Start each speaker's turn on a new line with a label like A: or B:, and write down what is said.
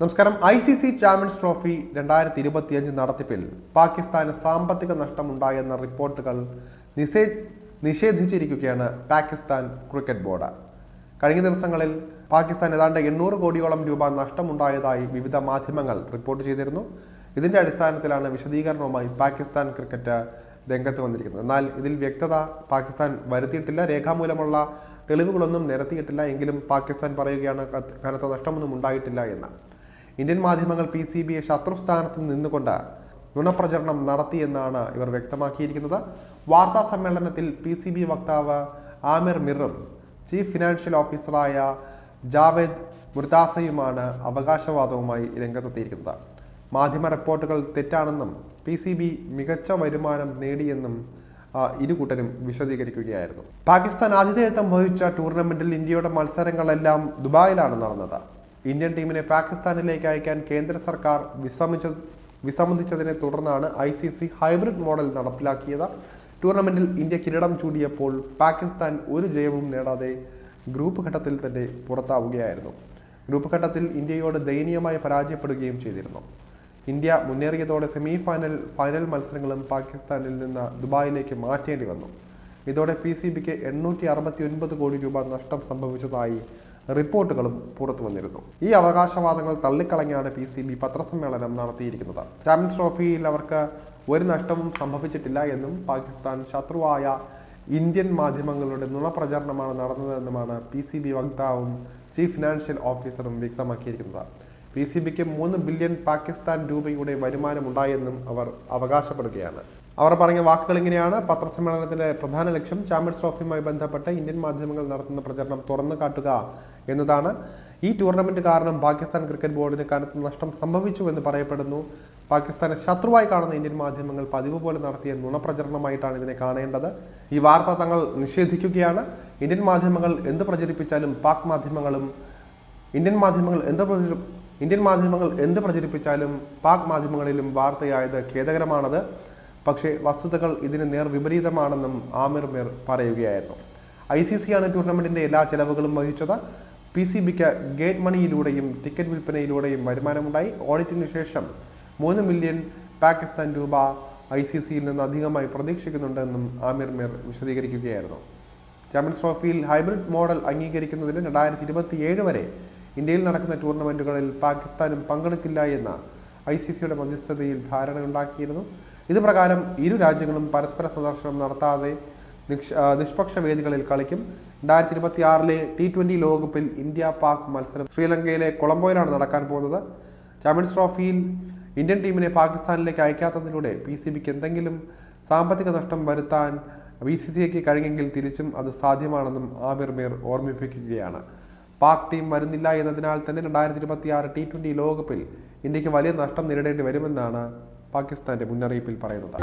A: നമസ്കാരം. ICC champions trophy 2025 നടത്തിപ്പിൽ പാകിസ്ഥാന് സാമ്പത്തിക നഷ്ടമുണ്ടായെന്ന റിപ്പോർട്ടുകൾ നിഷേധിച്ചിരിക്കുകയാണ് പാകിസ്ഥാൻ ക്രിക്കറ്റ് ബോർഡ്. കഴിഞ്ഞ ദിവസങ്ങളിൽ പാകിസ്ഥാൻ ഏതാണ്ട് 800 കോടിയോളം രൂപ നഷ്ടമുണ്ടായതായി വിവിധ മാധ്യമങ്ങൾ റിപ്പോർട്ട് ചെയ്തിരുന്നു. ഇതിന്റെ അടിസ്ഥാനത്തിലാണ് വിശദീകരണവുമായി പാകിസ്ഥാൻ ക്രിക്കറ്റ് രംഗത്ത് വന്നിരിക്കുന്നത്. എന്നാൽ ഇതിൽ വ്യക്തത പാകിസ്ഥാൻ വരുത്തിയിട്ടില്ല. രേഖാമൂലമുള്ള തെളിവുകളൊന്നും നിരത്തിയിട്ടില്ല. എങ്കിലും പാകിസ്ഥാൻ പറയുകയാണ് കനത്ത നഷ്ടമൊന്നും ഉണ്ടായിട്ടില്ല എന്ന്. ഇന്ത്യൻ മാധ്യമങ്ങൾ PCBയെ ശത്രുസ്ഥാനത്ത് നിന്നുകൊണ്ട് നുണപ്രചരണം നടത്തിയെന്നാണ് ഇവർ വ്യക്തമാക്കിയിരിക്കുന്നത്. വാർത്താ സമ്മേളനത്തിൽ PCB വക്താവ് ആമിർ മിറും ചീഫ് ഫിനാൻഷ്യൽ ഓഫീസറായ ജാവേദ് മുർതാസയുമാണ് അവകാശവാദവുമായി രംഗത്തെത്തിയിരിക്കുന്നത്. മാധ്യമ റിപ്പോർട്ടുകൾ തെറ്റാണെന്നും PCB മികച്ച വരുമാനം നേടിയെന്നും ഇരുകൂട്ടരും വിശദീകരിക്കുകയായിരുന്നു. പാകിസ്ഥാൻ ആതിഥേയത്വം വഹിച്ച ടൂർണമെന്റിൽ ഇന്ത്യയുടെ മത്സരങ്ങളെല്ലാം ദുബായിലാണ് നടന്നത്. ഇന്ത്യൻ ടീമിനെ പാകിസ്ഥാനിലേക്ക് അയക്കാൻ കേന്ദ്ര സർക്കാർ വിസമ്മതിച്ചതിനെ തുടർന്നാണ് ICC ഹൈബ്രിഡ് മോഡൽ നടപ്പിലാക്കിയത്. ടൂർണമെന്റിൽ ഇന്ത്യ കിരീടം ചൂടിയപ്പോൾ പാകിസ്ഥാൻ ഒരു ജയവും നേടാതെ ഗ്രൂപ്പ് ഘട്ടത്തിൽ തന്നെ പുറത്താവുകയായിരുന്നു. ഗ്രൂപ്പ് ഘട്ടത്തിൽ ഇന്ത്യയോട് ദയനീയമായി പരാജയപ്പെടുകയും ചെയ്തിരുന്നു. ഇന്ത്യ മുന്നേറിയതോടെ ഫൈനൽ മത്സരങ്ങളും പാകിസ്ഥാനിൽ നിന്ന് ദുബായിലേക്ക് മാറ്റേണ്ടി വന്നു. ഇതോടെ PCBക്ക് 869 കോടി രൂപ നഷ്ടം സംഭവിച്ചതായി റിപ്പോർട്ടുകളും പുറത്തു വന്നിരുന്നു. ഈ അവകാശവാദങ്ങൾ തള്ളിക്കളഞ്ഞാണ് PCB പത്രസമ്മേളനം നടത്തിയിരിക്കുന്നത്. ചാമ്പ്യൻസ് ട്രോഫിയിൽ അവർക്ക് ഒരു നഷ്ടവും സംഭവിച്ചിട്ടില്ല എന്നും പാകിസ്ഥാൻ ശത്രുവായ ഇന്ത്യൻ മാധ്യമങ്ങളുടെ നുണപ്രചരണമാണ് നടന്നതെന്നുമാണ് PCB വക്താവും ചീഫ് ഫിനാൻഷ്യൽ ഓഫീസറും വ്യക്തമാക്കിയിരിക്കുന്നത്. PCBക്ക് 3 ബില്യൺ പാകിസ്ഥാൻ രൂപയുടെ വരുമാനമുണ്ടായെന്നും അവർ അവകാശപ്പെടുകയാണ്. അവർ പറഞ്ഞ വാക്കുകൾ ഇങ്ങനെയാണ്: പത്രസമ്മേളനത്തിലെ പ്രധാന ലക്ഷ്യം ചാമ്പ്യൻസ് ട്രോഫിയുമായി ബന്ധപ്പെട്ട് ഇന്ത്യൻ മാധ്യമങ്ങൾ നടത്തുന്ന പ്രചരണം തുറന്നു കാട്ടുക എന്നതാണ്. ഈ ടൂർണമെന്റ് കാരണം പാകിസ്ഥാൻ ക്രിക്കറ്റ് ബോർഡിന് കനത്ത നഷ്ടം സംഭവിച്ചുവെന്ന് പറയപ്പെടുന്നു. പാകിസ്ഥാനെ ശത്രുവായി കാണുന്ന ഇന്ത്യൻ മാധ്യമങ്ങൾ പതിവ് പോലെ നടത്തിയ നുണപ്രചരണമായിട്ടാണ് ഇതിനെ കാണേണ്ടത്. ഈ വാർത്ത തങ്ങൾ നിഷേധിക്കുകയാണ്. ഇന്ത്യൻ മാധ്യമങ്ങൾ എന്ത് പ്രചരിപ്പിച്ചാലും ഇന്ത്യൻ മാധ്യമങ്ങൾ എന്ത് പ്രചരിപ്പിച്ചാലും പാക് മാധ്യമങ്ങളിലും വാർത്തയായത് ഖേദകരമാണത്. പക്ഷേ വസ്തുതകൾ ഇതിന് നേർ വിപരീതമാണെന്നും ആമിർ മിർ പറയുകയായിരുന്നു. ICC ആണ് ടൂർണമെന്റിന്റെ എല്ലാ ചെലവുകളും വഹിച്ചത്. PCBക്ക് ഗേറ്റ് മണിയിലൂടെയും ടിക്കറ്റ് വിൽപ്പനയിലൂടെയും വരുമാനമുണ്ടായി. ഓഡിറ്റിന് ശേഷം 3 മില്യൺ പാകിസ്ഥാൻ രൂപ ICCയിൽ നിന്ന് അധികമായി പ്രതീക്ഷിക്കുന്നുണ്ടെന്നും ആമിർ മിർ വിശദീകരിക്കുകയായിരുന്നു. ചാമ്പ്യൻസ് ട്രോഫിയിൽ ഹൈബ്രിഡ് മോഡൽ അംഗീകരിക്കുന്നതിന് 2027 വരെ ഇന്ത്യയിൽ നടക്കുന്ന ടൂർണമെന്റുകളിൽ പാകിസ്ഥാനും പങ്കെടുക്കില്ല എന്ന ICCയുടെ മധ്യസ്ഥതയിൽ ധാരണയുണ്ടാക്കിയിരുന്നു. ഇത് പ്രകാരം ഇരു രാജ്യങ്ങളും പരസ്പര സന്ദർശനം നടത്താതെ നിഷ്പക്ഷ വേദികളിൽ കളിക്കും. 2026 T20 ലോകകപ്പിൽ ഇന്ത്യ പാക് മത്സരം ശ്രീലങ്കയിലെ കൊളംബോയിലാണ് നടക്കാൻ പോകുന്നത്. ചാമ്പ്യൻസ് ട്രോഫിയിൽ ഇന്ത്യൻ ടീമിനെ പാകിസ്ഥാനിലേക്ക് അയക്കാത്തതിലൂടെ PCBക്ക് എന്തെങ്കിലും സാമ്പത്തിക നഷ്ടം വരുത്താൻ BCCIക്ക് കഴിഞ്ഞെങ്കിൽ തിരിച്ചും അത് സാധ്യമാണെന്നും ആമിർ മിർ ഓർമ്മിപ്പിക്കുകയാണ്. പാക് ടീം വരുന്നില്ല എന്നതിനാൽ തന്നെ 2026 T20 ലോകകപ്പിൽ ഇന്ത്യക്ക് വലിയ നഷ്ടം നേരിടേണ്ടി വരുമെന്നാണ് പാകിസ്ഥാന്റെ മുന്നറിയിപ്പിൽ പറയുന്നത്.